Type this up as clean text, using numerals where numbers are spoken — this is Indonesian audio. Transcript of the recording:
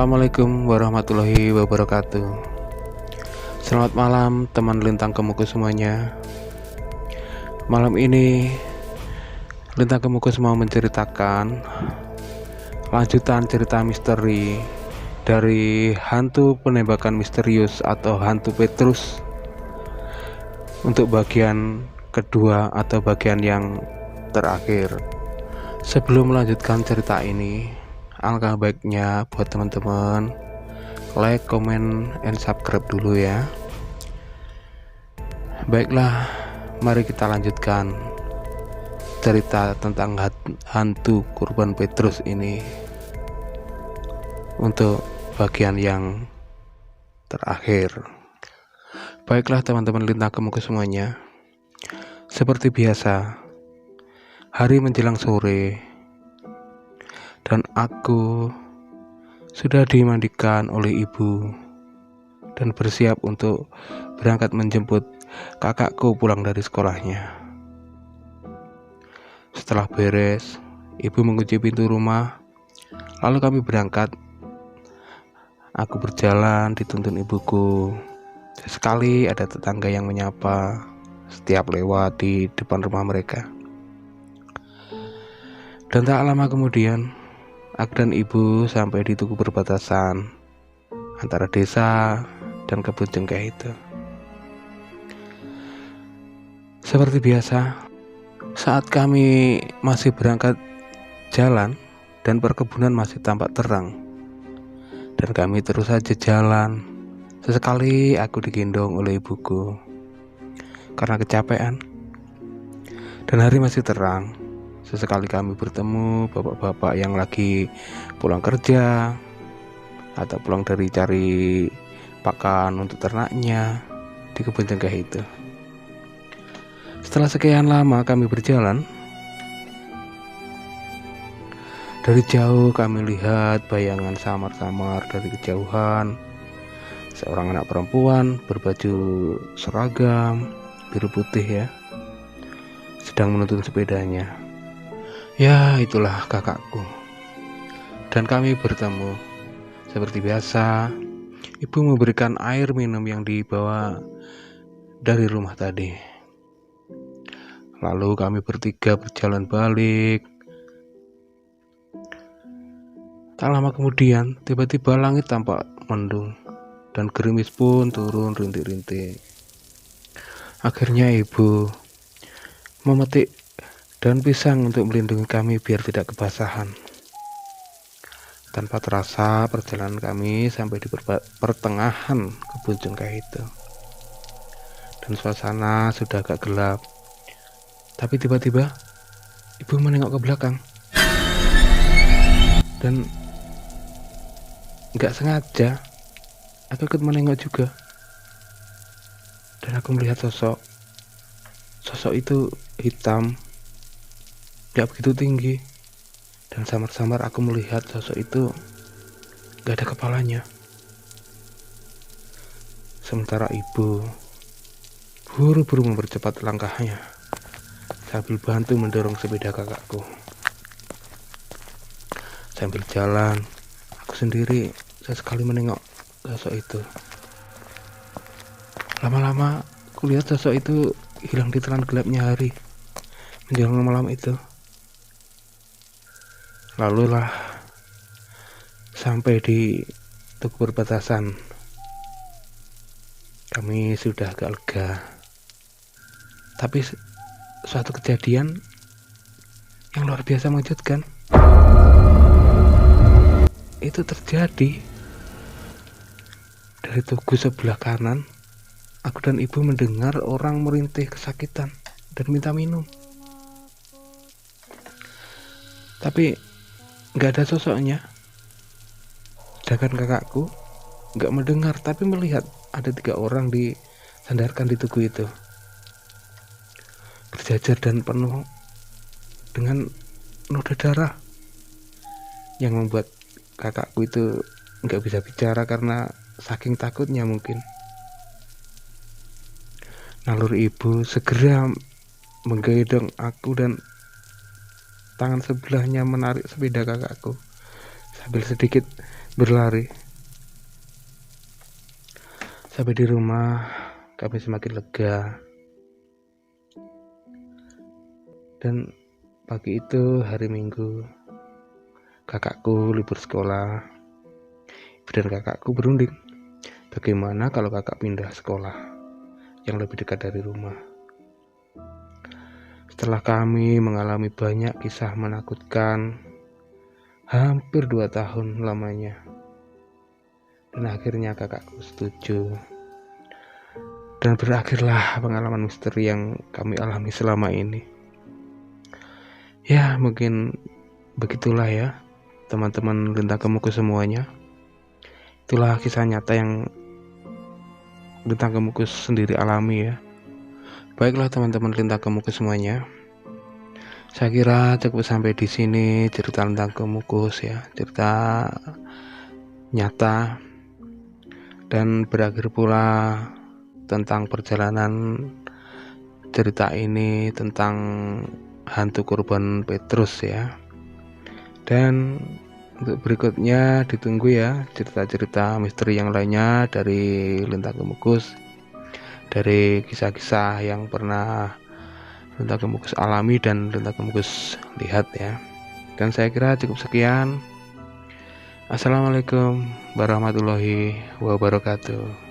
Assalamualaikum warahmatullahi wabarakatuh. Selamat malam teman Lintang Kemuku semuanya. Malam ini Lintang Kemuku mau menceritakan lanjutan cerita misteri dari hantu penembakan misterius atau hantu Petrus untuk bagian kedua atau bagian yang terakhir. Sebelum melanjutkan cerita ini, alangkah baiknya buat teman-teman like, comment, and subscribe dulu ya. Baiklah, mari kita lanjutkan cerita tentang hantu kurban Petrus ini untuk bagian yang terakhir. Baiklah teman-teman Lintang Kemuku semuanya, seperti biasa hari menjelang sore dan aku sudah dimandikan oleh ibu dan bersiap untuk berangkat menjemput kakakku pulang dari sekolahnya. Setelah beres, ibu mengunci pintu rumah, lalu kami berangkat. Aku berjalan dituntun ibuku. Sekali ada tetangga yang menyapa setiap lewat di depan rumah mereka. Dan tak lama kemudian aku dan ibu sampai di tugu perbatasan antara desa dan kebun cengkeh itu. Seperti biasa, saat kami masih berangkat jalan dan perkebunan masih tampak terang, dan kami terus saja jalan. Sesekali aku digendong oleh ibuku karena kecapean, dan hari masih terang. Sesekali kami bertemu bapak-bapak yang lagi pulang kerja atau pulang dari cari pakan untuk ternaknya di kebun cengkeh itu. Setelah sekian lama kami berjalan, dari jauh kami lihat bayangan samar-samar dari kejauhan. Seorang anak perempuan berbaju seragam biru putih ya, sedang menuntun sepedanya. Ya, itulah kakakku. Dan kami bertemu. Seperti biasa, ibu memberikan air minum yang dibawa dari rumah tadi. Lalu kami bertiga berjalan balik. Tak lama kemudian, tiba-tiba langit tampak mendung dan gerimis pun turun rintik-rintik. Akhirnya ibu memetik daun pisang untuk melindungi kami biar tidak kebasahan. Tanpa terasa perjalanan kami sampai di pertengahan kebun cengkeh itu, dan suasana sudah agak gelap. Tapi tiba-tiba ibu menengok ke belakang dan gak sengaja aku ikut menengok juga, dan aku melihat sosok itu hitam, gak begitu tinggi, dan samar-samar aku melihat sosok itu gak ada kepalanya. Sementara ibu buru-buru mempercepat langkahnya sambil bantu mendorong sepeda kakakku. Sambil jalan, aku sendiri sesekali menengok sosok itu. Lama-lama aku lihat sosok itu hilang di telan gelapnya hari menjelang malam itu. Lalu lah sampai di tugu perbatasan, kami sudah agak lega. Tapi suatu kejadian yang luar biasa mengejutkan itu terjadi. Dari tugu sebelah kanan, aku dan ibu mendengar orang merintih kesakitan dan minta minum. Tapi gak ada sosoknya. Sedangkan kakakku gak mendengar tapi melihat ada 3 orang disandarkan di tugu itu, berjajar dan penuh dengan noda darah, yang membuat kakakku itu gak bisa bicara karena saking takutnya mungkin. Naluri ibu segera menggendong aku dan tangan sebelahnya menarik sepeda kakakku sambil sedikit berlari. Sampai di rumah kami semakin lega. Dan pagi itu hari Minggu, kakakku libur sekolah. Ibu dan kakakku berunding, bagaimana kalau kakak pindah sekolah yang lebih dekat dari rumah. Setelah kami mengalami banyak kisah menakutkan, hampir 2 tahun lamanya, dan akhirnya kakakku setuju. Dan berakhirlah pengalaman misteri yang kami alami selama ini. Ya, mungkin begitulah ya, teman-teman Lintang Kemukus semuanya. Itulah kisah nyata yang Lintang Kemukus sendiri alami ya. Baiklah teman-teman Lintang Kemukus semuanya. Saya kira cukup sampai di sini cerita Lintang Kemukus ya, cerita nyata, dan berakhir pula tentang perjalanan cerita ini tentang hantu korban Petrus ya. Dan untuk berikutnya ditunggu ya cerita-cerita misteri yang lainnya dari Lintang Kemukus, dari kisah-kisah yang pernah Lintang Kemukus alami dan Lintang Kemukus lihat ya. Dan saya kira cukup sekian. Assalamualaikum warahmatullahi wabarakatuh.